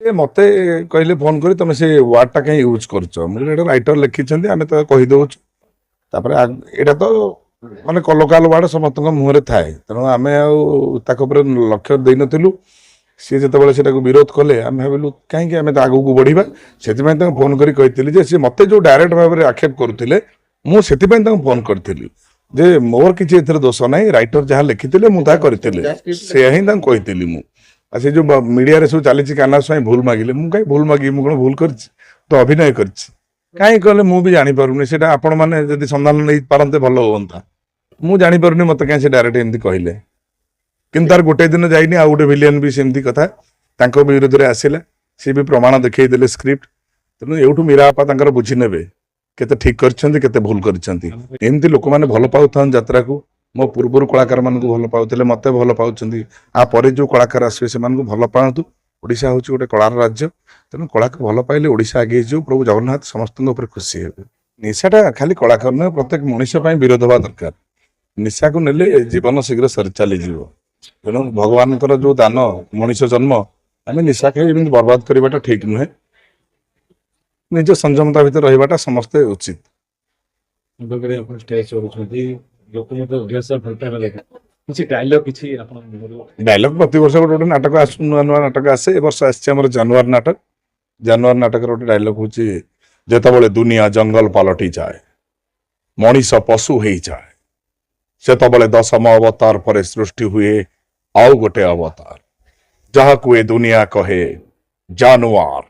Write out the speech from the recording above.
ମତେ କହିଲେ ଫୋନ କରି ତମେ ସେ ୱାର୍ଡ ଟା କାହିଁ ୟୁଜ କରୁଛ, ମୁଁ କହିଲି ରାଇଟର ଲେଖିଛନ୍ତି ଆମେ ତ କହିଦଉଛୁ। ତାପରେ ଏଇଟା ତ ମାନେ ଲୋକାଲ ୱାର୍ଡ ସମସ୍ତଙ୍କ ମୁହଁରେ ଥାଏ, ତେଣୁ ଆମେ ଆଉ ତାଙ୍କ ଉପରେ ଲକ୍ଷ୍ୟ ଦେଇନଥିଲୁ। ସିଏ ଯେତେବେଳେ ସେଟାକୁ ବିରୋଧ କଲେ ଆମେ ଭାବିଲୁ କାହିଁକି ଆମେ ତା ଆଗକୁ ବଢିବା, ସେଥିପାଇଁ ତାଙ୍କୁ ଫୋନ କରି କହିଥିଲି ଯେ ସେ ମତେ ଯୋଉ ଡାଇରେକ୍ଟ ଭାବରେ ଆକ୍ଷେପ କରୁଥିଲେ ମୁଁ ସେଥିପାଇଁ ତାଙ୍କୁ ଫୋନ କରିଥିଲି ଯେ ମୋର କିଛି ଏଥିରେ ଦୋଷ ନାହିଁ, ରାଇଟର ଯାହା ଲେଖିଥିଲେ ମୁଁ ତାହା କରିଥିଲି, ସେୟା ହିଁ ତାଙ୍କୁ କହିଥିଲି ମୁଁ। ଆଉ ସେ ଯୋଉ ମିଡିଆରେ ସବୁ ଚାଲିଛି କାନା ସ୍ୱାଇଁ ଭୁଲ ମାଗିଲେ, ମୁଁ କାହିଁ ଭୁଲ ମାଗିବି, ମୁଁ କଣ ଭୁଲ କରିଛି, ତ ଅଭିନୟ କରିଛି। କାହିଁ କହିଲେ ମୁଁ ବି ଜାଣିପାରୁନି, ସେଇଟା ଆପଣ ମାନେ ଯଦି ସନ୍ଧାନ ନେଇ ପାରନ୍ତେ ଭଲ ହୁଅନ୍ତା। ମୁଁ ଜାଣିପାରୁନି ମତେ କାହିଁ ସେ ଡାଇରେକ୍ଟ ଏମିତି କହିଲେ, କିନ୍ତୁ ତାର ଗୋଟେ ଦିନ ଯାଇନି ଆଉ ଗୋଟେ ଭିଲିଆନ ବି ସେମିତି କଥା ତାଙ୍କ ବିରୁଦ୍ଧରେ ଆସିଲା, ସିଏ ବି ପ୍ରମାଣ ଦେଖେଇ ଦେଲେ ସ୍କ୍ରିପ୍ଟ। ତେଣୁ ଏଇଠୁ ମୀରା ବାପା ତାଙ୍କର ବୁଝି ନେବେ କେତେ ଠିକ କରିଛନ୍ତି କେତେ ଭୁଲ କରିଛନ୍ତି। ଏମିତି ଲୋକମାନେ ଭଲ ପାଉଥାନ୍ତି ଯାତ୍ରାକୁ, ମୋ ପୂର୍ବରୁ କଳାକାର ମାନଙ୍କୁ ଭଲ ପାଉଥିଲେ ମତେ ଭଲ ପାଉଛନ୍ତି, ଆ ପରେ ଯୋଉ କଳାକାର ଆସିବେ ସେମାନଙ୍କୁ ଭଲ ପାଆନ୍ତୁ। ଓଡିଶା ହଉଛି ଗୋଟେ କଳାର ରାଜ୍ୟ, ତେଣୁ କଳାକୁ ଭଲ ପାଇଲେ ଓଡିଶା ଆଗେଇ ଯିବ, ପ୍ରଭୁ ଜଗନ୍ନାଥ ସମସ୍ତଙ୍କ ଉପରେ ଖୁସି ହେବେ। ନିଶାଟା ଖାଲି କଳାକାର ନୁହେଁ, ପ୍ରତ୍ୟେକ ମଣିଷ ପାଇଁ ବିରୋଧ ହବା ଦରକାର। ନିଶାକୁ ନେଲେ ଜୀବନ ଶୀଘ୍ର ସରି ଚାଲିଯିବ। ତେଣୁ ଭଗବାନଙ୍କର ଯୋଉ ଦାନ ମଣିଷ ଜନ୍ମ, ଆମେ ନିଶା ଖାଇ ଏମିତି ବର୍ବାଦ କରିବାଟା ଠିକ ନୁହେଁ। ନିଜ ସଂଯମତା ଭିତରେ ରହିବାଟା ସମସ୍ତେ ଉଚିତ। ଡାଇଲଗ ପ୍ରତିବର୍ଷ ଗୋଟେ ଗୋଟେ ନାଟକ ଆସୁ, ନୂଆ ନୂଆ ନାଟକ ଆସେ। ଏ ବର୍ଷ ଆସିଛି ଆମର ଜାନୁଆର ନାଟକ। ଜାନୁଆର ନାଟକର ଗୋଟେ ଡାଇଲଗ ହଉଛି, ଯେତେବେଳେ ଦୁନିଆ ଜଙ୍ଗଲ ପାଲଟି ଯାଏ, ମଣିଷ ପଶୁ ହେଇଯାଏ, ସେତେବେଳେ 10ମ ଅବତାର ପରେ ସୃଷ୍ଟି ହୁଏ ଆଉ ଗୋଟେ ଅବତାର, ଯାହାକୁ ଏ ଦୁନିଆ କହେ ଜାନୁଆର।